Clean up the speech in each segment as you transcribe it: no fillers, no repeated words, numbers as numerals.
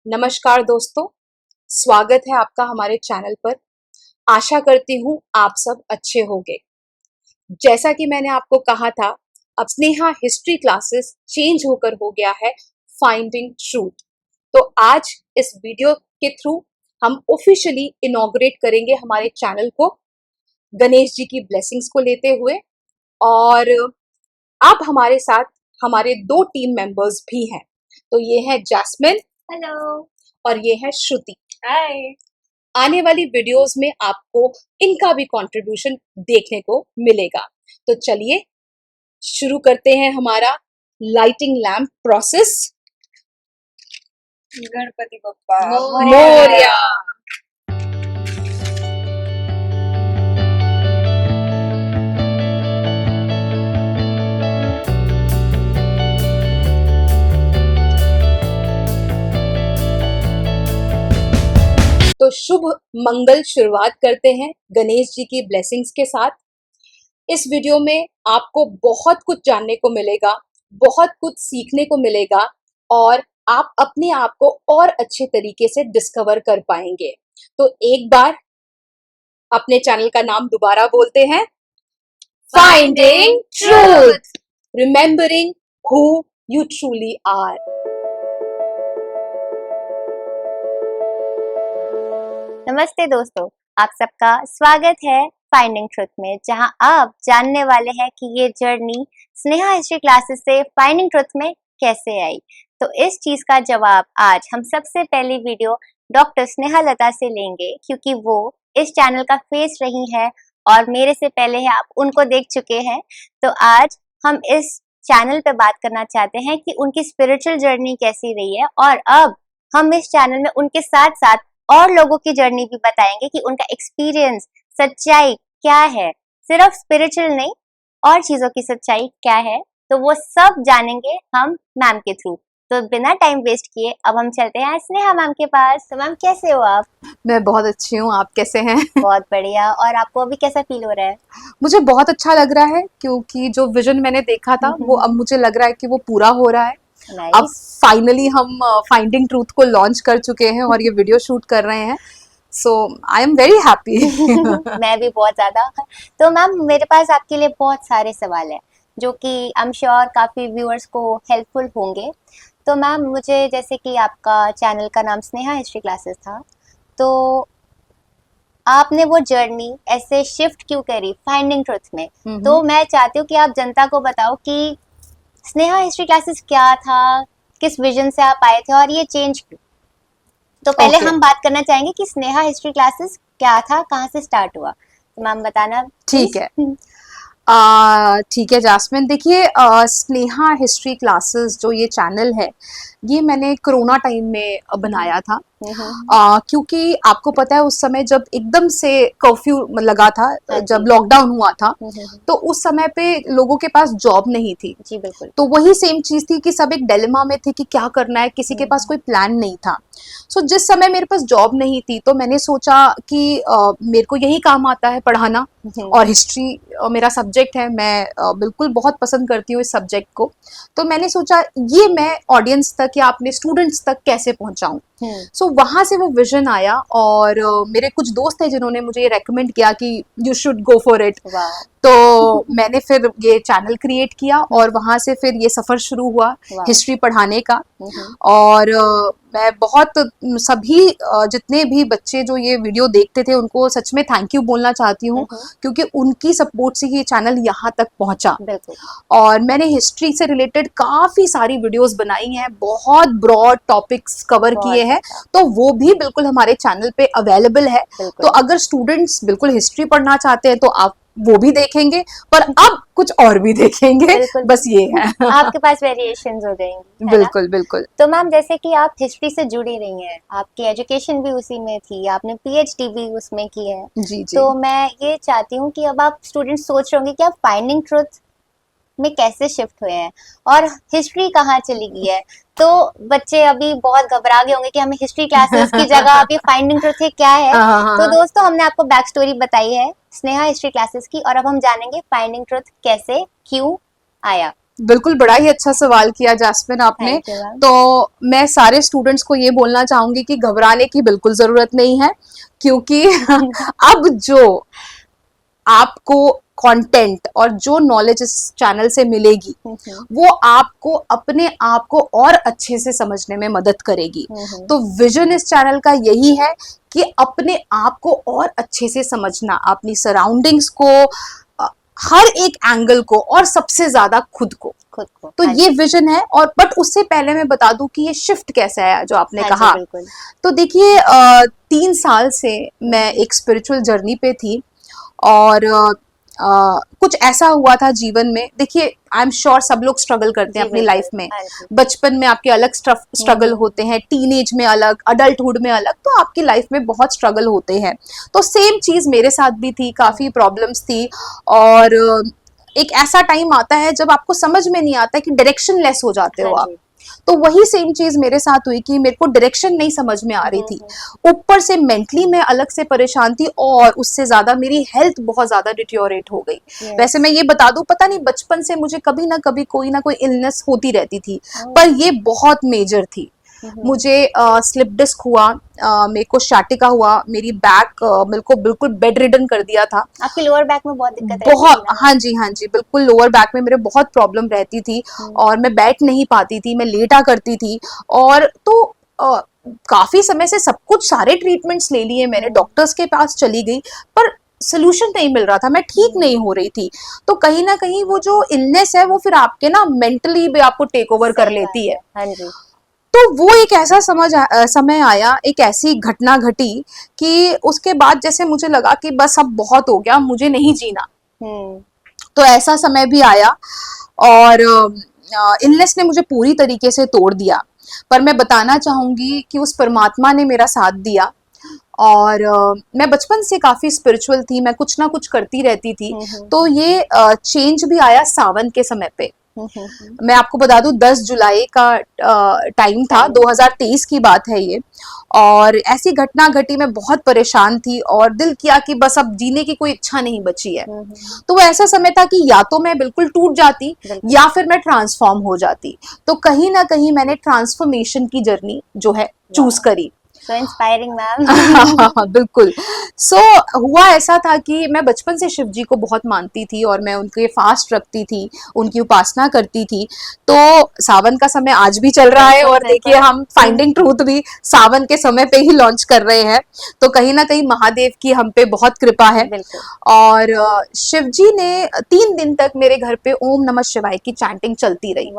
नमस्कार दोस्तों, स्वागत है आपका हमारे चैनल पर। आशा करती हूँ आप सब अच्छे होंगे। जैसा कि मैंने आपको कहा था, अब स्नेहा हिस्ट्री क्लासेस चेंज होकर हो गया है फाइंडिंग ट्रूथ। तो आज इस वीडियो के थ्रू हम ऑफिशियली इनॉग्रेट करेंगे हमारे चैनल को, गणेश जी की ब्लेसिंग्स को लेते हुए। और अब हमारे साथ हमारे दो टीम मेंबर्स भी हैं। तो ये है जैस्मिन, हेलो। और ये है श्रुति। हाय। आने वाली वीडियोस में आपको इनका भी कंट्रीब्यूशन देखने को मिलेगा। तो चलिए शुरू करते हैं हमारा lighting lamp process. Ganpati Bappa Morya. तो शुभ मंगल शुरुआत करते हैं गणेश जी की ब्लेसिंग्स के साथ। इस वीडियो में आपको बहुत कुछ जानने को मिलेगा, बहुत कुछ सीखने को मिलेगा, और आप अपने आप को और अच्छे तरीके से डिस्कवर कर पाएंगे। तो एक बार अपने चैनल का नाम दोबारा बोलते हैं, finding truth, remembering who you truly are. नमस्ते दोस्तों, आप सबका स्वागत है फाइंडिंग ट्रुथ में, जहां आप जानने वाले हैं कि ये जर्नी स्नेहा हिस्ट्री क्लासेस से फाइंडिंग ट्रुथ में कैसे आई। तो इस चीज का जवाब आज हम सबसे पहली वीडियो डॉक्टर स्नेहा लता से लेंगे, क्योंकि वो इस चैनल का फेस रही है और मेरे से पहले है आप उनको देख चुके हैं। तो आज हम इस चैनल पे बात करना चाहते हैं कि उनकी स्पिरिचुअल जर्नी कैसी रही है, और अब हम इस चैनल में उनके साथ साथ और लोगों की जर्नी भी बताएंगे कि उनका एक्सपीरियंस, सच्चाई क्या है, सिर्फ स्पिरिचुअल नहीं और चीजों की सच्चाई क्या है। तो वो सब जानेंगे हम मैम के थ्रू। तो बिना टाइम वेस्ट किए अब हम चलते हैं स्नेहा मैम के पास। तो मैम कैसे हो आप? मैं बहुत अच्छी हूँ, आप कैसे हैं? बहुत बढ़िया। और आपको अभी कैसा फील हो रहा है? मुझे बहुत अच्छा लग रहा है, क्योंकि जो विजन मैंने देखा था वो अब मुझे लग रहा है कि वो पूरा हो रहा है। अब फाइनली हम फाइंडिंग ट्रूथ को लॉन्च कर चुके हैं और ये वीडियो शूट कर रहे हैं। सो आई एम वेरी हैप्पी। मैं भी बहुत ज्यादा। तो मैम मेरे पास आपके लिए बहुत सारे सवाल हैं जो कि आई एम श्योर काफी व्यूअर्स को हेल्पफुल होंगे। तो मैम मुझे, जैसे कि आपका चैनल का नाम स्नेहा हिस्ट्री क्लासेस था, तो आपने वो जर्नी ऐसे शिफ्ट क्यों करी फाइंडिंग ट्रुथ में? तो मैं चाहती हूँ कि आप जनता को बताओ कि स्नेहा हिस्ट्री क्लासेस क्या था, किस विजन से आप आए थे और ये चेंज क्यों। तो पहले हम बात करना चाहेंगे कि स्नेहा हिस्ट्री क्लासेस क्या था, कहाँ से स्टार्ट हुआ। तो मैम बताना। ठीक है। ठीक है जैस्मिन, देखिए स्नेहा हिस्ट्री क्लासेस जो ये चैनल है, ये मैंने कोरोना टाइम में बनाया था। क्योंकि आपको पता है उस समय जब एकदम से कर्फ्यू लगा था, जब लॉकडाउन हुआ था, तो उस समय पे लोगों के पास जॉब नहीं थी। जी बिल्कुल। तो वही सेम चीज थी कि सब एक डिलेमा में थे कि क्या करना है, किसी के पास कोई प्लान नहीं था। सो जिस समय मेरे पास जॉब नहीं थी तो मैंने सोचा कि मेरे को यही काम आता है, पढ़ाना, और हिस्ट्री मेरा सब्जेक्ट है। मैं बिल्कुल बहुत पसंद करती हूँ इस सब्जेक्ट को। तो मैंने सोचा ये मैं ऑडियंस तक या अपने स्टूडेंट्स तक कैसे पहुंचाऊं। सो वहां से वो विजन आया, और मेरे कुछ दोस्त थे जिन्होंने मुझे ये रेकमेंड किया कि you should go for it. तो मैंने फिर ये चैनल क्रिएट किया और वहां से फिर ये सफर शुरू हुआ हिस्ट्री पढ़ाने का। और मैं बहुत सभी जितने भी बच्चे जो ये वीडियो देखते थे उनको सच में थैंक यू बोलना चाहती हूँ, क्योंकि उनकी सपोर्ट से ये चैनल यहाँ तक पहुंचा। और मैंने हिस्ट्री से रिलेटेड काफी सारी वीडियोस बनाई हैं, बहुत ब्रॉड टॉपिक्स कवर किए हैं, तो वो भी बिल्कुल हमारे चैनल पे अवेलेबल है। तो अगर स्टूडेंट्स बिल्कुल हिस्ट्री पढ़ना चाहते हैं तो आप वो भी देखेंगे, पर अब कुछ और भी देखेंगे। बस ये है। आपके पास वेरिएशंस हो जाएंगी। बिल्कुल बिल्कुल। तो मैम जैसे कि आप हिस्ट्री से जुड़ी रही हैं, आपकी एजुकेशन भी उसी में थी, आपने पीएचडी भी उसमें की है। जी जी। तो मैं ये चाहती हूँ कि अब आप स्टूडेंट्स सोच रहे होंगे कि आप फाइंडिंग ट्रुथ में कैसे शिफ्ट हुए हैं और हिस्ट्री कहाँ चली गई है। तो बच्चे अभी बहुत घबरा गए होंगे कि हमें हिस्ट्री क्लासेस की जगह अब ये फाइंडिंग ट्रुथ है क्या है। तो दोस्तों हमने आपको बैक स्टोरी बताई है स्नेहा हिस्ट्री क्लासेस की, और अब हम जानेंगे फाइंडिंग ट्रुथ कैसे, क्यों आया। बिल्कुल, बड़ा ही अच्छा सवाल किया जास्मिन आपने। Thank you ma'am. तो मैं सारे स्टूडेंट्स को ये बोलना चाहूंगी कि घबराने की बिल्कुल जरूरत नहीं है, क्योंकि अब जो आपको कंटेंट और जो नॉलेज इस चैनल से मिलेगी वो आपको अपने आप को और अच्छे से समझने में मदद करेगी। तो विजन इस चैनल का यही है कि अपने आप को और अच्छे से समझना, अपनी सराउंडिंग्स को, हर एक एंगल को, और सबसे ज्यादा खुद को। तो ये विजन है। और बट उससे पहले मैं बता दूं कि ये शिफ्ट कैसे आया जो आपने कहा। तो देखिए 3 साल से मैं एक स्पिरिचुअल जर्नी पे थी, और कुछ ऐसा हुआ था जीवन में। देखिए आई एम श्योर सब लोग स्ट्रगल करते हैं अपनी लाइफ में। बचपन में आपके अलग स्ट्रगल होते हैं, टीनेज में अलग, अडल्टहुड में अलग, तो आपकी लाइफ में बहुत स्ट्रगल होते हैं। तो सेम चीज मेरे साथ भी थी, काफी प्रॉब्लम्स थी। और एक ऐसा टाइम आता है जब आपको समझ में नहीं आता कि डायरेक्शन लेस हो जाते हो आप। तो वही सेम चीज मेरे साथ हुई कि मेरे को डायरेक्शन नहीं समझ में आ रही थी। ऊपर से मेंटली मैं अलग से परेशान थी, और उससे ज्यादा मेरी हेल्थ बहुत ज्यादा डिटेरियोरेट हो गई। वैसे मैं ये बता दूं, पता नहीं बचपन से मुझे कभी ना कभी कोई ना कोई इलनेस होती रहती थी, पर ये बहुत मेजर थी। मुझे स्लिप डिस्क हुआ, मेरे को शाटिका हुआ, मेरी बैक मेरे को बिल्कुल बेड रिडन कर दिया था। आपके लोअर बैक में बहुत दिक्कत बहुत, हाँ जी बिल्कुल, लोअर बैक में मेरे बहुत प्रॉब्लम रहती थी, और मैं बैठ नहीं पाती थी, मैं लेटा करती थी। और तो काफी समय से सब कुछ, सारे ट्रीटमेंट्स ले लिए मैंने, डॉक्टर्स के पास चली गई, पर सोल्यूशन नहीं मिल रहा था, मैं ठीक नहीं हो रही थी। तो कहीं ना कहीं वो जो इलनेस है वो फिर आपके ना मेंटली भी आपको टेक ओवर कर लेती है। हाँ जी। तो वो एक ऐसा समय आया, एक ऐसी घटना घटी कि उसके बाद जैसे मुझे लगा कि बस अब बहुत हो गया, मुझे नहीं जीना। तो ऐसा समय भी आया, और इलनेस ने मुझे पूरी तरीके से तोड़ दिया। पर मैं बताना चाहूंगी कि उस परमात्मा ने मेरा साथ दिया। और मैं बचपन से काफी स्पिरिचुअल थी, मैं कुछ ना कुछ करती रहती थी। तो ये चेंज भी आया सावन के समय पे। मैं आपको बता दूं 10 जुलाई का टाइम था, 2023 की बात है ये। और ऐसी घटना घटी, मैं बहुत परेशान थी, और दिल किया कि बस अब जीने की कोई इच्छा नहीं बची है। तो वो ऐसा समय था कि या तो मैं बिल्कुल टूट जाती, या फिर मैं ट्रांसफॉर्म हो जाती। तो कहीं ना कहीं मैंने ट्रांसफॉर्मेशन की जर्नी जो है चूज करी। So inspiring, ma'am. बिल्कुल। हुआ ऐसा था कि मैं बचपन से शिव जी को बहुत मानती थी, और मैं उनके फास्ट रखती थी, उनकी उपासना करती थी। तो सावन का समय आज भी चल रहा है, और देखिए हम फाइंडिंग ट्रूथ भी सावन के समय पे ही लॉन्च कर रहे हैं। तो कहीं ना कहीं महादेव की हम पे बहुत कृपा है। और शिव जी ने 3 दिन तक मेरे घर पे ओम नमः शिवाय की चैंटिंग चलती रही,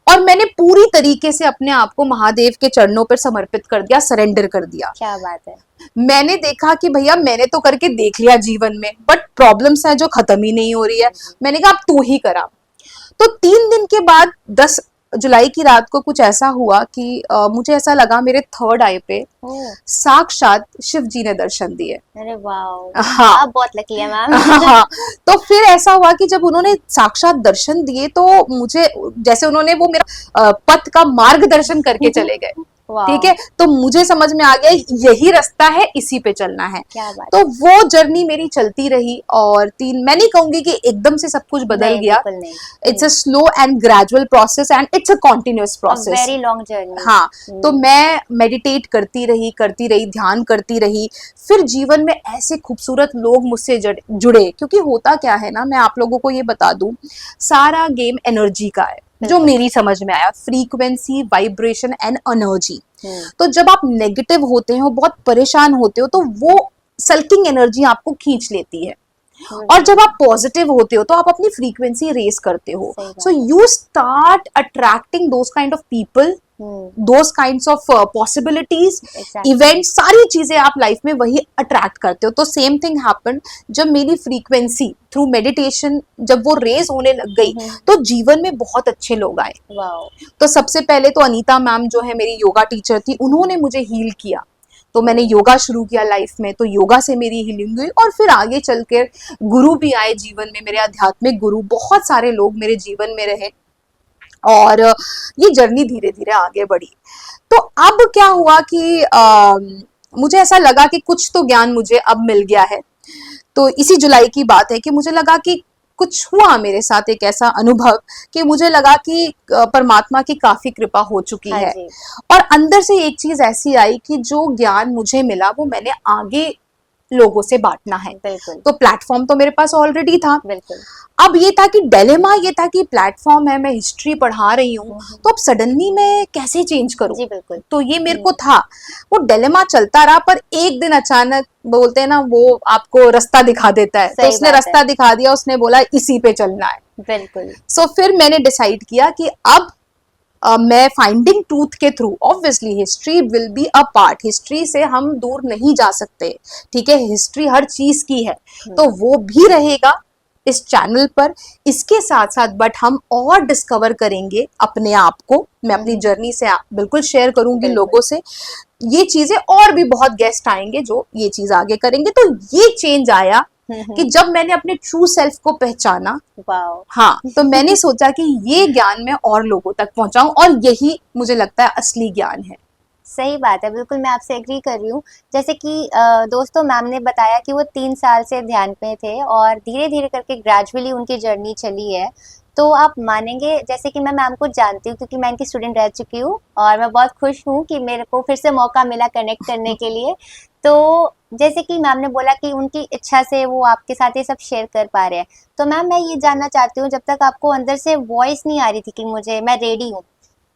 और मैंने पूरी तरीके से अपने आप को महादेव के चरणों पर समर्पित कर दिया, सरेंडर कर दिया। क्या बात है। मैंने देखा कि भैया मैंने तो करके देख लिया जीवन में, बट प्रॉब्लम्स है जो खत्म ही नहीं हो रही है। मैंने कहा अब तू ही करा। तो 3 दिन के बाद 10 जुलाई की रात को कुछ ऐसा हुआ कि मुझे ऐसा लगा मेरे 3rd आई पे साक्षात शिव जी ने दर्शन दिए। अरे वाह, हाँ, आप बहुत लकी है मैम। हाँ, तो फिर ऐसा हुआ कि जब उन्होंने साक्षात दर्शन दिए, तो मुझे जैसे उन्होंने वो मेरा पथ का मार्गदर्शन करके चले गए। ठीक है, तो मुझे समझ में आ गया यही रास्ता है, इसी पे चलना है। तो वो जर्नी मेरी चलती रही, और मैं नहीं कहूंगी कि एकदम से सब कुछ बदल गया। It's a slow and gradual process, and it's a continuous process, very long journey. हाँ, तो मैं मेडिटेट करती रही, ध्यान करती रही। फिर जीवन में ऐसे खूबसूरत लोग मुझसे जुड़े, क्योंकि होता क्या है ना, मैं आप लोगों को ये बता दूं, सारा गेम एनर्जी का है, जो मेरी समझ में आया, फ्रीक्वेंसी, वाइब्रेशन एंड एनर्जी। तो जब आप नेगेटिव होते हो, बहुत परेशान होते हो, तो वो सल्किंग एनर्जी आपको खींच लेती है। और जब आप पॉजिटिव होते हो तो आप अपनी फ्रीक्वेंसी रेस करते हो। So you start attracting those kind of people, those kinds of possibilities, event, सारी चीजें आप लाइफ में वही अट्रैक्ट करते हो। तो सेम थिंग हैपेंड जब मेरी फ्रीक्वेंसी थ्रू मेडिटेशन जब वो रेज होने लग गई, तो जीवन में बहुत अच्छे लोग आए। तो सबसे पहले तो अनीता मैम जो है मेरी योगा टीचर थी, उन्होंने मुझे हील किया। तो मैंने योगा शुरू किया लाइफ में, तो योगा से मेरी हीलिंग हुई। और फिर आगे चल के गुरु भी आए जीवन में, मेरे आध्यात्मिक गुरु, बहुत सारे लोग मेरे जीवन में रहे, और ये जर्नी धीरे धीरे आगे बढ़ी। तो अब क्या हुआ कि मुझे ऐसा लगा कि कुछ तो ज्ञान मुझे अब मिल गया है। तो इसी जुलाई की बात है कि मुझे लगा कि कुछ हुआ मेरे साथ एक ऐसा अनुभव कि मुझे लगा कि परमात्मा की काफी कृपा हो चुकी हाँ है। जी। और अंदर से एक चीज ऐसी आई कि जो ज्ञान मुझे मिला वो मैंने आगे लोगों से बांटना है। बिल्कुल तो प्लेटफॉर्म तो मेरे पास ऑलरेडी था। बिल्कुल। अब ये था कि डिलेमा ये था कि प्लेटफॉर्म है, मैं हिस्ट्री पढ़ा रही हूँ, तो अब सडनली मैं कैसे चेंज करूँ। जी बिल्कुल। तो ये मेरे को था, वो डिलेमा चलता रहा। पर एक दिन अचानक बोलते हैं ना, वो आपको रास्ता दिखा देता है। तो सही उसने बात है। रास्ता दिखा दिया, उसने बोला इसी पे चलना है। बिल्कुल। सो फिर मैंने डिसाइड किया कि अब मैं फाइंडिंग ट्रूथ के through, obviously history will be a part, history से हम दूर नहीं जा सकते, ठीक है, हिस्ट्री हर चीज की है, तो वो भी रहेगा इस चैनल पर। इसके साथ साथ बट हम और डिस्कवर करेंगे अपने आप को, मैं अपनी जर्नी से बिल्कुल शेयर करूंगी बिल्कुल। लोगों से ये चीजें, और भी बहुत गेस्ट आएंगे जो ये चीज आगे करेंगे। तो ये चेंज आया कि जब मैंने अपने ट्रू सेल्फ को पहचाना, वाओ। हाँ, तो मैंने सोचा कि ये ज्ञान मैं और लोगों तक पहुंचाऊं, और यही मुझे लगता है असली ज्ञान है। सही बात है, बिल्कुल मैं आपसे एग्री कर रही हूँ। जैसे कि दोस्तों मैम ने बताया कि वो 3 साल से ध्यान पे थे और धीरे धीरे करके ग्रेजुअली उनकी जर्नी चली है। तो आप मानेंगे, जैसे कि मैं मैम को जानती हूँ क्योंकि मैं इनकी स्टूडेंट रह चुकी हूँ और मैं बहुत खुश हूँ कि मेरे को फिर से मौका मिला कनेक्ट करने के लिए। तो जैसे कि मैम ने बोला कि उनकी इच्छा से वो आपके साथ ये सब शेयर कर पा रहे हैं। तो मैम मैं ये जानना चाहती हूँ, जब तक आपको अंदर से वॉइस नहीं आ रही थी कि मैं रेडी हूँ,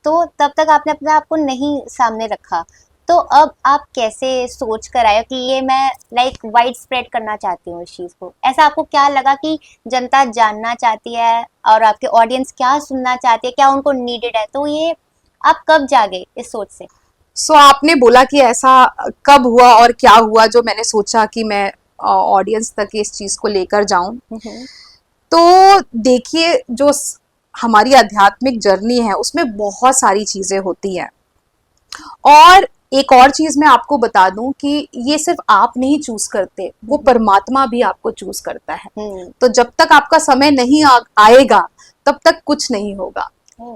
तो तब तक आपने अपने आप को नहीं सामने रखा। तो अब आप कैसे सोच कर आए कि ये मैं लाइक वाइड स्प्रेड करना चाहती हूँ इस चीज़ को? ऐसा आपको क्या लगा कि जनता जानना चाहती है और आपके ऑडियंस क्या सुनना चाहती है, क्या उनको नीडेड है? तो ये आप कब जागे इस सोच से? सो आपने बोला कि ऐसा कब हुआ और क्या हुआ जो मैंने सोचा कि मैं ऑडियंस तक इस चीज को लेकर जाऊं। तो देखिए, जो हमारी आध्यात्मिक जर्नी है उसमें बहुत सारी चीजें होती हैं, और एक और चीज मैं आपको बता दूं कि ये सिर्फ आप नहीं चूज करते, वो परमात्मा भी आपको चूज करता है। तो जब तक आपका समय नहीं आएगा तब तक कुछ नहीं होगा।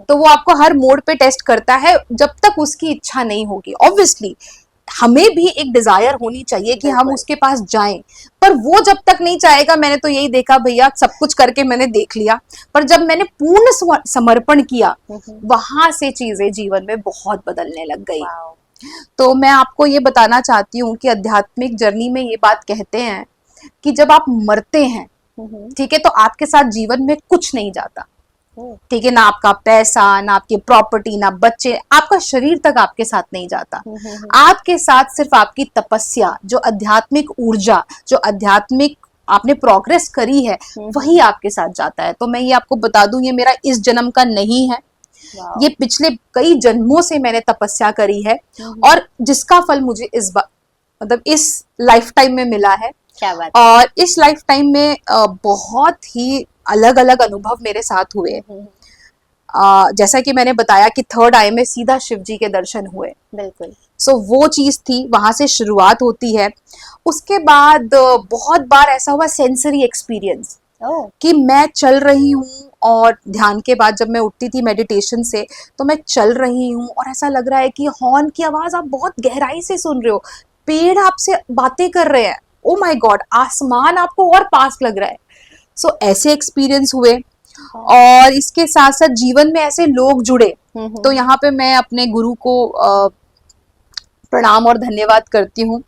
तो वो आपको हर मोड पे टेस्ट करता है जब तक उसकी इच्छा नहीं होगी। ऑब्वियसली हमें भी एक डिजायर होनी चाहिए कि हम उसके पास जाएं, पर वो जब तक नहीं चाहेगा। मैंने तो यही देखा भैया, सब कुछ करके मैंने देख लिया, पर जब मैंने पूर्ण समर्पण किया वहां से चीजें जीवन में बहुत बदलने लग गई। तो मैं आपको ये बताना चाहती हूँ कि आध्यात्मिक जर्नी में ये बात कहते हैं कि जब आप मरते हैं, ठीक है, तो आपके साथ जीवन में कुछ नहीं जाता, ठीक है, ना आपका पैसा, ना आपकी प्रॉपर्टी, ना बच्चे, आपका शरीर तक आपके साथ नहीं जाता। आपके साथ सिर्फ आपकी तपस्या, जो आध्यात्मिक ऊर्जा, जो आध्यात्मिक आपने प्रोग्रेस करी है, वही आपके साथ जाता है। तो मैं ये आपको बता दूं, ये मेरा इस जन्म का नहीं है, ये पिछले कई जन्मों से मैंने तपस्या करी है, और जिसका फल मुझे मतलब इस लाइफ टाइम में मिला है। क्या बात। और इस लाइफ टाइम में बहुत ही अलग अलग अनुभव मेरे साथ हुए। जैसा कि मैंने बताया कि थर्ड आई में सीधा शिव जी के दर्शन हुए। बिल्कुल। सो वो चीज थी, वहां से शुरुआत होती है। उसके बाद बहुत बार ऐसा हुआ सेंसरी एक्सपीरियंस, कि मैं चल रही हूँ और ध्यान के बाद जब मैं उठती थी मेडिटेशन से, तो मैं चल रही हूँ और ऐसा लग रहा है कि हॉर्न की आवाज आप बहुत गहराई से सुन रहे हो, पेड़ आपसे बातें कर रहे हैं, ओ माय गॉड, आसमान आपको और पास लग रहा है। सो ऐसे एक्सपीरियंस हुए, और इसके साथ साथ जीवन में ऐसे लोग जुड़े। तो यहाँ पे मैं अपने गुरु को प्रणाम और धन्यवाद करती हूँ।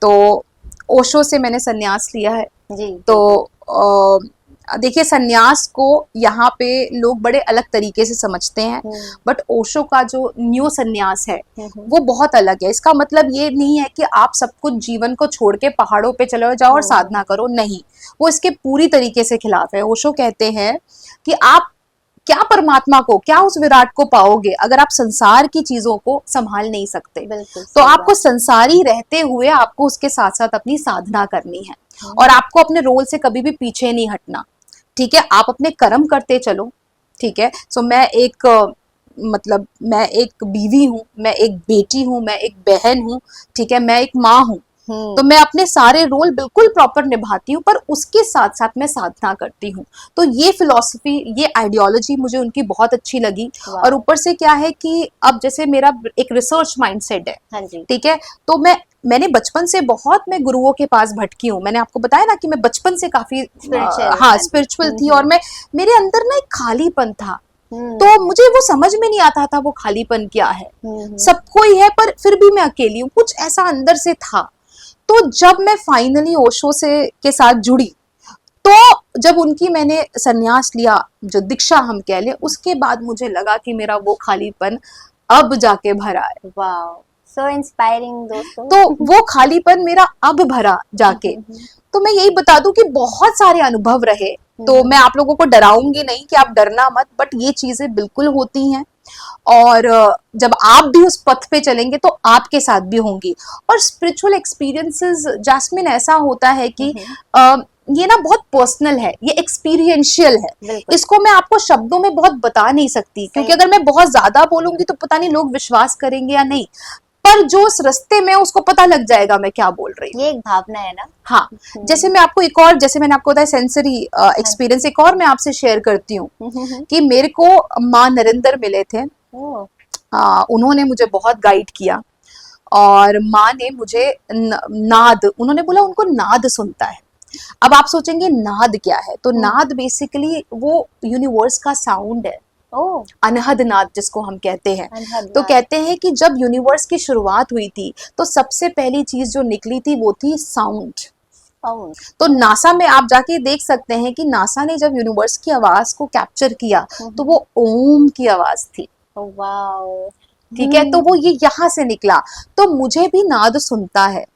तो ओशो से मैंने संन्यास लिया है जी। तो देखिए, संन्यास को यहाँ पे लोग बड़े अलग तरीके से समझते हैं, बट ओशो का जो न्यू संन्यास है वो बहुत अलग है। इसका मतलब ये नहीं है कि आप सब कुछ जीवन को छोड़ के पहाड़ों पे चले जाओ और साधना करो, नहीं, वो इसके पूरी तरीके से खिलाफ है। ओशो कहते हैं कि आप क्या परमात्मा को, क्या उस विराट को पाओगे अगर आप संसार की चीजों को संभाल नहीं सकते। तो आपको संसारी रहते हुए आपको उसके साथ साथ अपनी साधना करनी है, और आपको अपने रोल से कभी भी पीछे नहीं हटना, ठीक है, आप अपने कर्म करते चलो, ठीक है। सो मैं एक मतलब मैं एक बीवी हूँ, मैं एक बेटी हूँ, मैं एक बहन हूँ, ठीक है, मैं एक माँ हूँ। तो मैं अपने सारे रोल बिल्कुल प्रॉपर निभाती हूँ, पर उसके साथ साथ मैं साधना करती हूँ। तो ये फिलॉसफी, ये आइडियोलॉजी मुझे उनकी बहुत अच्छी लगी। और ऊपर से क्या है कि अब जैसे मेरा एक रिसर्च माइंडसेट है, ठीक है, तो मैं मैंने बचपन से बहुत, मैं गुरुओं के पास भटकी हूँ। मैंने आपको बताया ना कि मैं बचपन से काफी Spiritual हाँ थी। स्पिरिचुअल थी, और मैं, मेरे अंदर ना एक खालीपन था। हम्म, तो मुझे वो समझ में नहीं आता था वो खालीपन क्या है। हम्म, सबको ही है पर फिर भी मैं अकेली हूँ, कुछ ऐसा अंदर से था। तो जब मैं फाइनली ओशो से के साथ जुड़ी, तो जब उनकी मैंने संन्यास लिया, जो दीक्षा हम कह लें, उसके बाद मुझे लगा कि मेरा वो खालीपन अब जाके भरा है। वाओ, सो इंस्पायरिंग दोस्तों। तो वो खालीपन मेरा अब भरा जाके। तो मैं यही बता दूं कि बहुत सारे अनुभव रहे, तो मैं आप लोगों को डराऊंगी नहीं कि आप डरना मत, बट ये चीजें बिल्कुल होती हैं। और जब आप भी उस पथ पे चलेंगे तो आपके साथ भी होंगी। और स्पिरिचुअल एक्सपीरियंसेस जैस्मिन ऐसा होता है कि ये ना बहुत पर्सनल है, ये एक्सपीरियंशियल है। बिल्कुल। इसको मैं आपको शब्दों में बहुत बता नहीं सकती, क्योंकि अगर मैं बहुत ज्यादा बोलूंगी तो पता नहीं लोग विश्वास करेंगे या नहीं। पर जो उस रास्ते में, उसको पता लग जाएगा मैं क्या बोल रही हूँ। ये एक भावना है ना। हाँ, जैसे मैं आपको एक और, जैसे मैंने आपको बताया सेंसरी एक्सपीरियंस, एक और मैं आपसे शेयर करती हूँ कि मेरे को माँ नरेंद्र मिले थे। ओह, उन्होंने मुझे बहुत गाइड किया, और माँ ने मुझे नाद, उन्होंने बोला उनको नाद सुनता है। अब आप सोचेंगे नाद क्या है, तो नाद बेसिकली वो यूनिवर्स का साउंड है, ओह, अनहद नाद जिसको हम कहते हैं। अनहद तो नाद। कहते हैं कि जब यूनिवर्स की शुरुआत हुई थी तो सबसे पहली चीज जो निकली थी वो थी साउंड। साउंड। तो नासा में आप जाके देख सकते हैं कि नासा ने जब यूनिवर्स की आवाज को कैप्चर किया तो वो ओम की आवाज थी। वाओ। ठीक है, तो वो ये यहाँ से निकला। तो मुझे भी नाद सुनता है।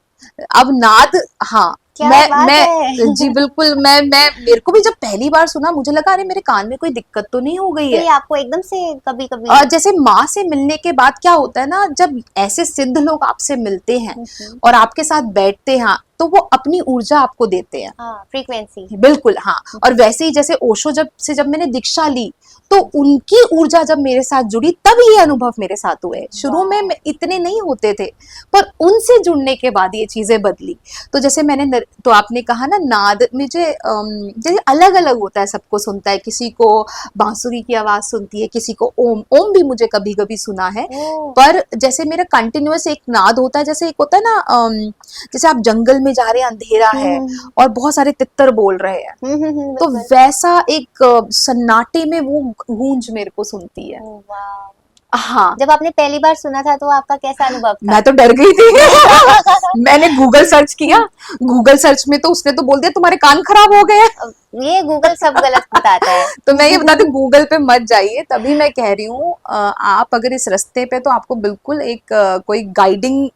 अब नाद, हाँ, क्या मैं बात है। जी बिल्कुल, मैं मेरे को भी जब पहली बार सुना मुझे लगा अरे मेरे कान में कोई दिक्कत तो नहीं हो गई तो है। ये आपको एकदम से कभी कभी और जैसे माँ से मिलने के बाद क्या होता है ना, जब ऐसे सिद्ध लोग आपसे मिलते हैं और आपके साथ बैठते हैं तो वो अपनी ऊर्जा आपको देते हैं। हाँ, फ्रीक्वेंसी। बिल्कुल, हाँ। और वैसे ही जैसे ओशो जब मैंने दीक्षा ली तो उनकी ऊर्जा जब मेरे साथ जुड़ी तब ये अनुभव मेरे साथ हुए। शुरू में इतने नहीं होते थे, पर उनसे जुड़ने के बाद ये चीजें बदली। तो जैसे मैंने, तो आपने कहा ना नाद, मुझे जैसे अलग अलग होता है, सबको सुनता है, किसी को बांसुरी की आवाज सुनती है, किसी को ओम। ओम भी मुझे कभी कभी सुना है, पर जैसे मेरा कंटिन्यूअस एक नाद होता है, जैसे एक होता है ना, जैसे आप जंगल में जा रहे हैं, अंधेरा है और बहुत सारे तितर बोल रहे हैं, तो वैसा एक सन्नाटे में वो गूंज मेरे को सुनती है। वाह। हाँ, जब आपने पहली बार सुना था तो आपका कैसा अनुभव था? मैं तो डर गई थी। मैंने गूगल सर्च किया, गूगल सर्च में तो उसने तो बोल दिया तुम्हारे कान खराब हो गए। ये गूगल सब गलत बताता है। तो मैं ये बताती हूँ, गूगल पे मत जाइए। तभी मैं कह रही हूँ, आप अगर इस रास्ते पे, तो आपको बिल्कुल एक कोई गाइडिंग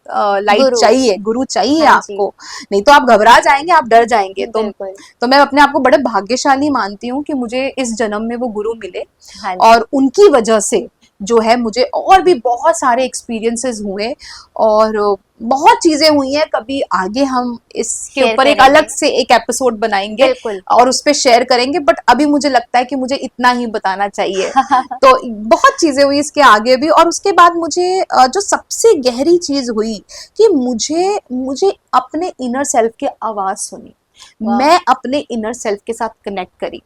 लाइट चाहिए, गुरु चाहिए आपको, नहीं तो आप घबरा जाएंगे, आप डर जाएंगे। तो मैं अपने आप को बड़े भाग्यशाली मानती हूँ कि मुझे इस जन्म में वो गुरु मिले, और उनकी वजह से जो है मुझे और भी बहुत सारे एक्सपीरियंसेस हुए और बहुत चीजें हुई हैं। कभी आगे हम इसके ऊपर एक अलग से एक एपिसोड बनाएंगे और उस पर शेयर करेंगे, बट अभी मुझे लगता है कि मुझे इतना ही बताना चाहिए। तो बहुत चीजें हुई इसके आगे भी। और उसके बाद मुझे जो सबसे गहरी चीज हुई कि मुझे अपने इनर सेल्फ की आवाज सुनी, मैं अपने इनर सेल्फ के साथ कनेक्ट करी।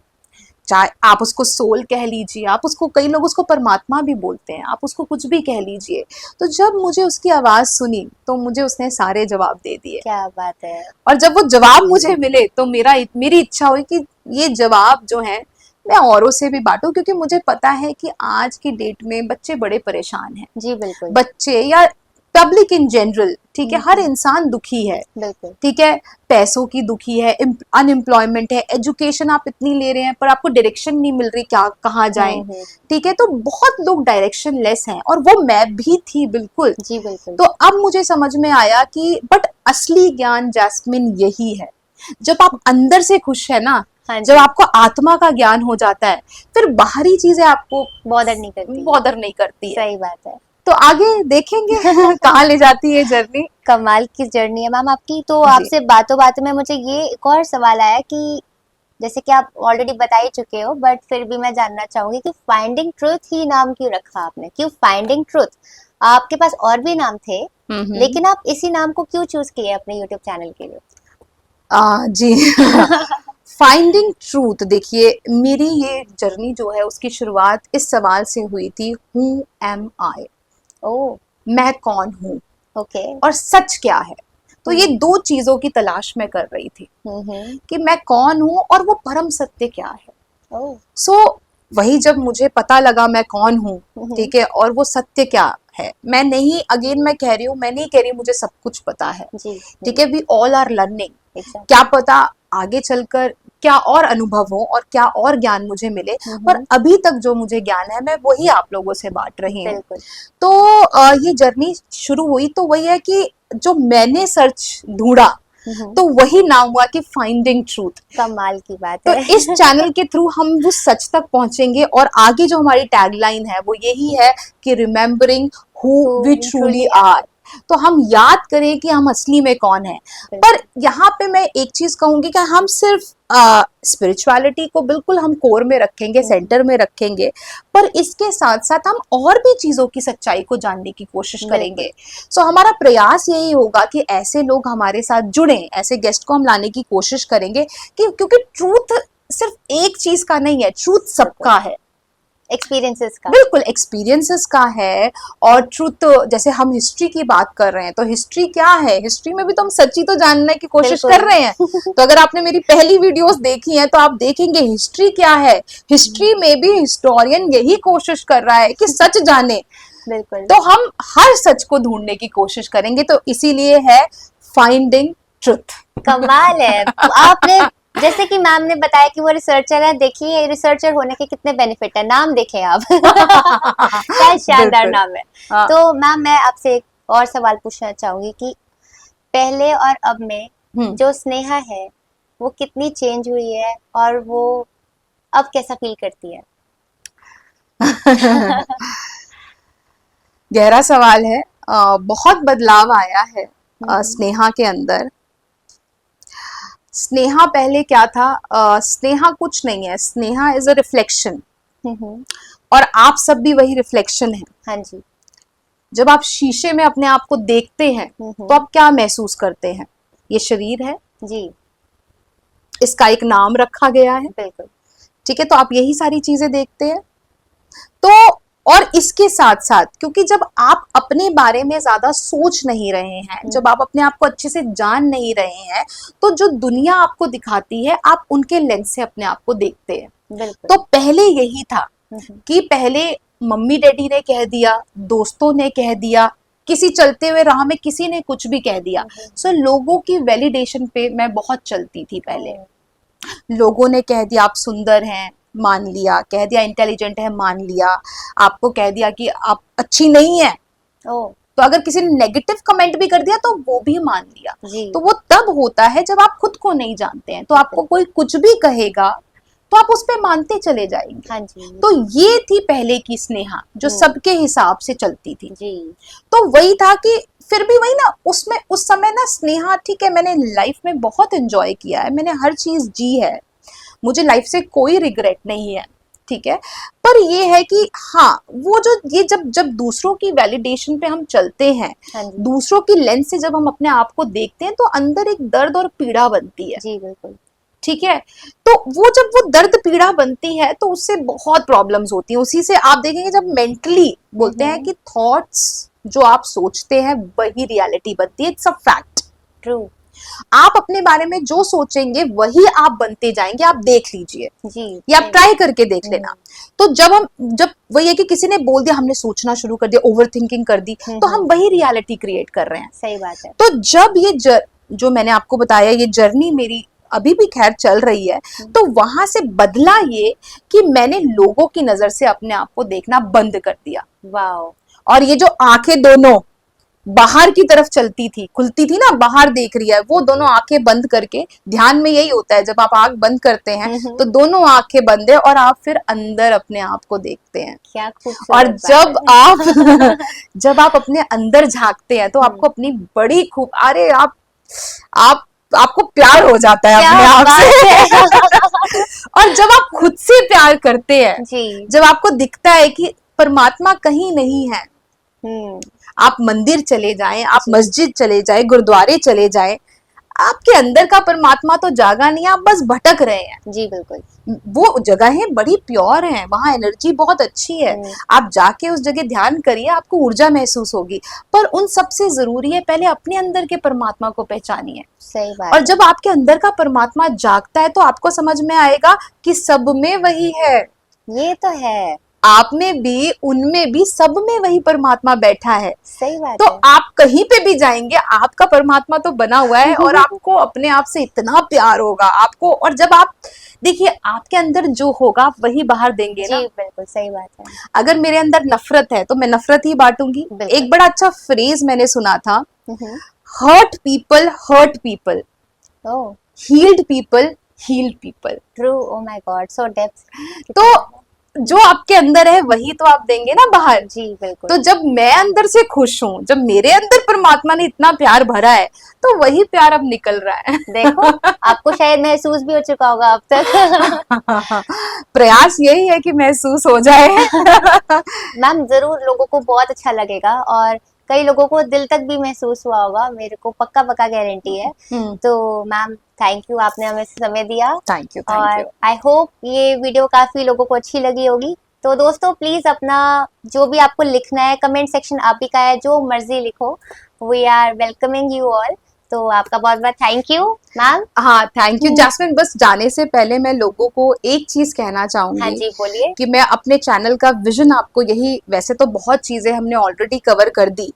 चाहे आप उसको सोल कह लीजिए, आप उसको, कई लोग उसको परमात्मा भी बोलते हैं, आप उसको कुछ भी कह लीजिए। तो जब मुझे उसकी आवाज सुनी तो मुझे उसने सारे जवाब दे दिए। क्या बात है। और जब वो जवाब मुझे मिले तो मेरी इच्छा हुई कि ये जवाब जो है मैं औरों से भी बांटूं, क्योंकि मुझे पता है कि आज की डेट में बच्चे बड़े परेशान हैं। जी बिल्कुल। बच्चे या पब्लिक इन जनरल, ठीक है, हर इंसान दुखी है, ठीक है, पैसों की दुखी है, अनएम्प्लॉयमेंट है, एजुकेशन आप इतनी ले रहे हैं पर आपको डायरेक्शन नहीं मिल रही, क्या कहाँ जाएं, ठीक है। तो बहुत लोग डायरेक्शन लेस हैं, और वो मैं भी थी, बिल्कुल जी बिल्कुल। तो अब मुझे समझ में आया कि बट असली ज्ञान जैस्मिन यही है, जब आप अंदर से खुश है ना, जब आपको आत्मा का ज्ञान हो जाता है, फिर बाहरी चीजें आपको बॉदर नहीं करती है। सही बात है। तो आगे देखेंगे कहाँ ले जाती है जर्नी। कमाल की जर्नी है मैम आपकी। तो आपसे बातों बातों में मुझे ये एक और सवाल आया कि जैसे कि आप ऑलरेडी बता ही चुके हो, बट फिर भी मैं जानना चाहूंगी कि फाइंडिंग ट्रूथ ही नाम क्यों रखा आपने? क्यों फाइंडिंग ट्रूथ? आपके पास और भी नाम थे, लेकिन आप इसी नाम को क्यों चूज किए अपने यूट्यूब चैनल के लिए? जी फाइंडिंग ट्रूथ, देखिए मेरी ये जर्नी जो है उसकी शुरुआत इस सवाल से हुई थी, हु एम आई, मैं कौन हूँ, और सच क्या है। तो ये दो चीजों की तलाश मैं कर रही थी कि मैं कौन हूं और वो परम सत्य क्या है। सो वही जब मुझे पता लगा मैं कौन हूँ, ठीक है, और वो सत्य क्या है, मैं नहीं, अगेन मैं कह रही हूँ, मैं नहीं कह रही मुझे सब कुछ पता है, ठीक है, वी ऑल आर लर्निंग। क्या पता आगे चलकर क्या और अनुभव हो और क्या और ज्ञान मुझे मिले, पर अभी तक जो मुझे ज्ञान है मैं वही आप लोगों से बांट रही हूँ। तो ये जर्नी शुरू हुई तो वही है कि जो मैंने सर्च ढूंढा तो वही नाम हुआ कि फाइंडिंग ट्रूथ। कमाल की बात तो है। इस चैनल के थ्रू हम वो सच तक पहुंचेंगे और आगे जो हमारी टैगलाइन है वो यही है कि remembering who we truly are. तो हम याद करें कि हम असली में कौन है। पर यहाँ पे मैं एक चीज कहूंगी कि हम सिर्फ स्पिरिचुअलिटी को बिल्कुल हम कोर में रखेंगे, सेंटर में रखेंगे, पर इसके साथ साथ हम और भी चीजों की सच्चाई को जानने की कोशिश करेंगे। सो हमारा प्रयास यही होगा कि ऐसे लोग हमारे साथ जुड़े, ऐसे गेस्ट को हम लाने की कोशिश करेंगे कि क्योंकि ट्रूथ सिर्फ एक चीज का नहीं है, ट्रूथ सबका है, एक्सपीरियंसेस का, बिल्कुल एक्सपीरियंसेस का है। और ट्रूथ, जैसे हम हिस्ट्री की बात कर रहे हैं तो हिस्ट्री क्या है, हिस्ट्री में भी तो हम सच्ची तो जानने की कोशिश कर रहे हैं। तो अगर आपने मेरी पहली वीडियोस देखी हैं तो आप देखेंगे हिस्ट्री क्या है, हिस्ट्री में भी हिस्टोरियन यही कोशिश कर रहा है कि सच जाने। बिल्कुल। तो हम हर सच को ढूंढने की कोशिश करेंगे, तो इसीलिए है फाइंडिंग ट्रूथ। कमाल है। आपने जैसे कि मैम ने बताया कि वो रिसर्चर है, देखिए रिसर्चर होने के कितने बेनिफिट है, नाम देखें आप। क्या शानदार नाम है। हाँ। तो मैम मैं आपसे एक और सवाल पूछना चाहूंगी कि पहले और अब में जो स्नेहा है वो कितनी चेंज हुई है और वो अब कैसा फील करती है? गहरा सवाल है। बहुत बदलाव आया है स्नेहा के अंदर। स्नेहा पहले क्या था, स्नेहा कुछ नहीं है, स्नेहा इज अ रिफ्लेक्शन, और आप सब भी वही रिफ्लेक्शन है। हाँ जी। जब आप शीशे में अपने आप को देखते हैं तो आप क्या महसूस करते हैं? ये शरीर है जी, इसका एक नाम रखा गया है, बिल्कुल, ठीक है, तो आप यही सारी चीजें देखते हैं। तो और इसके साथ साथ क्योंकि जब आप अपने बारे में ज्यादा सोच नहीं रहे हैं, जब आप अपने आप को अच्छे से जान नहीं रहे हैं, तो जो दुनिया आपको दिखाती है आप उनके लेंस से अपने आप को देखते हैं। बिल्कुल। तो पहले यही था कि पहले मम्मी डैडी ने कह दिया, दोस्तों ने कह दिया, किसी चलते हुए राह में किसी ने कुछ भी कह दिया। सो लोगों की वैलिडेशन पे मैं बहुत चलती थी पहले। लोगों ने कह दिया आप सुंदर हैं, मान लिया, कह दिया इंटेलिजेंट है, मान लिया, आपको कह दिया कि आप अच्छी नहीं है, तो अगर किसी ने नेगेटिव कमेंट भी कर दिया तो वो भी मान लिया। तो वो तब होता है जब आप खुद को नहीं जानते हैं, तो आपको कोई कुछ भी कहेगा तो आप उस पे मानते चले जाएंगे। हाँ जी। तो ये थी पहले की स्नेहा जो सबके हिसाब से चलती थी जी। तो वही था कि फिर भी वही ना, उसमें उस समय ना स्नेहा, ठीक है, मैंने लाइफ में बहुत एंजॉय किया है, मैंने हर चीज जी है, मुझे लाइफ से कोई रिग्रेट नहीं है, ठीक है, पर ये है कि हाँ, वो जो ये जब दूसरों की वैलिडेशन पे हम चलते हैं, दूसरों की लेंस से जब हम अपने आप को देखते हैं तो अंदर एक दर्द और पीड़ा बनती है। जी बिल्कुल, ठीक है, तो वो जब वो दर्द पीड़ा बनती है तो उससे बहुत प्रॉब्लम्स होती हैं। उसी से आप देखेंगे जब मेंटली बोलते हैं कि थॉट्स जो आप सोचते हैं वही रियलिटी बनती है, इट्स अ फैक्ट, ट्रू। आप अपने बारे में जो सोचेंगे वही आप बनते जाएंगे, आप देख लीजिए जी, या आप ट्राई करके देख लेना। तो जब वही है कि किसी ने बोल दिया, हमने सोचना शुरू कर दिया, ओवर थिंकिंग कर दी, तो हम वही रियलिटी क्रिएट कर रहे हैं। सही बात है। तो जब ये जो मैंने आपको बताया, ये जर्नी मेरी अभी भी खैर चल रही है, तो वहां से बदला ये कि मैंने लोगों की नजर से अपने आप को देखना बंद कर दिया। वाओ। और ये जो आंखें दोनों बाहर की तरफ चलती थी, खुलती थी ना, बाहर देख रही है, वो दोनों आंखें बंद करके, ध्यान में यही होता है जब आप आंख बंद करते हैं तो दोनों आंखें बंद है और आप फिर अंदर अपने आप को देखते हैं। क्या खूबसूरत। और जब आप जब आप अपने अंदर झांकते हैं तो आपको अपनी बड़ी खूब, अरे आपको प्यार हो जाता है अपने आप से। और जब आप खुद से प्यार करते हैं जी, जब आपको दिखता है कि परमात्मा कहीं नहीं है, आप मंदिर चले जाएं, आप मस्जिद चले जाएं, गुरुद्वारे चले जाएं, आपके अंदर का परमात्मा तो जागा नहीं है, आप बस भटक रहे हैं। जी बिल्कुल। वो जगहें बड़ी प्योर हैं, वहां एनर्जी बहुत अच्छी है, आप जाके उस जगह ध्यान करिए, आपको ऊर्जा महसूस होगी। पर उन सबसे जरूरी है पहले अपने अंदर के परमात्मा को पहचानिए। सही बात और है। जब आपके अंदर का परमात्मा जागता है तो आपको समझ में आएगा कि सब में वही है, ये तो है। आप में भी, उनमें भी, सब में वही परमात्मा बैठा है। सही बात तो है। आप कहीं पे भी जाएंगे आपका परमात्मा तो बना हुआ है, और आपको अपने आप से इतना प्यार होगा आपको। और जब आप देखिए आपके अंदर जो होगा आप वही बाहर देंगे ना। जी बिल्कुल सही बात है। अगर मेरे अंदर नफरत है तो मैं नफरत ही बांटूंगी। बिल्कुल। एक बड़ा अच्छा फ्रेज मैंने सुना था, hmm. Hurt people, oh healed people, healed people. True. Oh my god, so depth. तो जो आपके अंदर है वही तो आप देंगे ना बाहर। जी बिल्कुल। तो जब मैं अंदर से खुश हूँ, जब मेरे अंदर परमात्मा ने इतना प्यार भरा है, तो वही प्यार अब निकल रहा है। देखो आपको शायद महसूस भी हो चुका होगा अब तक। प्रयास यही है कि महसूस हो जाए। मैम जरूर लोगों को बहुत अच्छा लगेगा, और कई लोगों को दिल तक भी महसूस हुआ होगा, मेरे को पक्का पक्का गारंटी है। तो मैम थैंक यू, आपने हमें समय दिया। Thank you. और आई होप ये वीडियो काफी लोगों को अच्छी लगी होगी। तो दोस्तों प्लीज अपना जो भी आपको लिखना है, कमेंट सेक्शन आप ही का है, जो मर्जी लिखो, we are welcoming you all. तो आपका बहुत बहुत थैंक यू मैम। हाँ थैंक यू जैस्मिन। बस जाने से पहले मैं लोगों को एक चीज कहना हाँ चाहूंगी जी बोलिए। कि मैं अपने चैनल का विजन आपको यही, वैसे तो बहुत चीजें हमने ऑलरेडी कवर कर दी,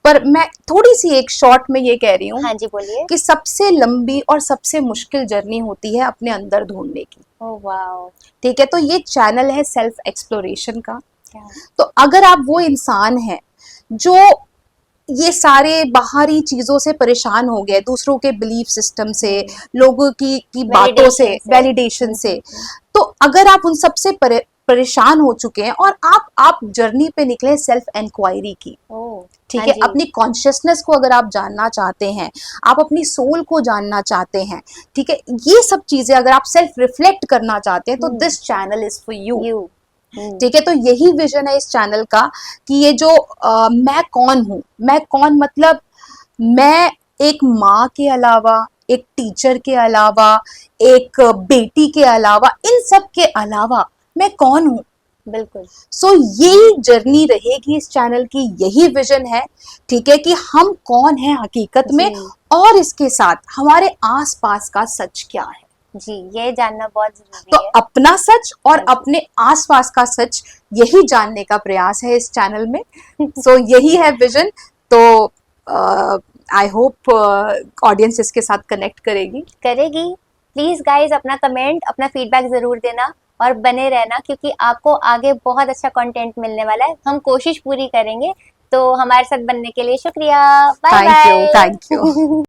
पर मैं थोड़ी सी एक शॉर्ट में ये कह रही हूँ हाँ जी बोलिए। कि सबसे लंबी और सबसे मुश्किल जर्नी होती है अपने अंदर ढूंढने की। Oh wow. ठीक है, तो ये चैनल है सेल्फ एक्सप्लोरेशन का। क्या? तो अगर आप वो इंसान हैं जो ये सारे बाहरी चीजों से परेशान हो गए, दूसरों के बिलीफ सिस्टम से, लोगों की बातों से, वैलिडेशन से, तो अगर आप उन सब से परेशान हो चुके हैं और आप जर्नी पे निकले सेल्फ इंक्वायरी की, ठीक है, अपनी कॉन्शियसनेस को अगर आप जानना चाहते हैं, आप अपनी सोल को जानना चाहते हैं, ठीक है, ये सब चीजें अगर आप सेल्फ रिफ्लेक्ट करना चाहते हैं, तो this channel is for you. ठीक है, तो यही विजन है इस चैनल का कि ये जो मैं कौन हूँ, मैं कौन मतलब मैं एक माँ के अलावा, एक टीचर के अलावा, एक बेटी के अलावा, इन सब के अलावा मैं कौन हूँ। बिल्कुल। सो यही जर्नी रहेगी इस चैनल की, यही विजन है, ठीक है, कि हम कौन हैं हकीकत में, और इसके साथ हमारे आसपास का सच क्या है। जी ये जानना बहुत जरूरी तो है। अपना सच और अपने आसपास का सच, यही जानने का प्रयास है इस चैनल में। सो यही है विजन। तो आई होप ऑडियंस इसके साथ कनेक्ट करेगी। प्लीज गाइज अपना कमेंट, अपना फीडबैक जरूर देना और बने रहना, क्योंकि आपको आगे बहुत अच्छा कंटेंट मिलने वाला है। हम कोशिश पूरी करेंगे। तो हमारे साथ बनने के लिए शुक्रिया। Bye bye. Thank you.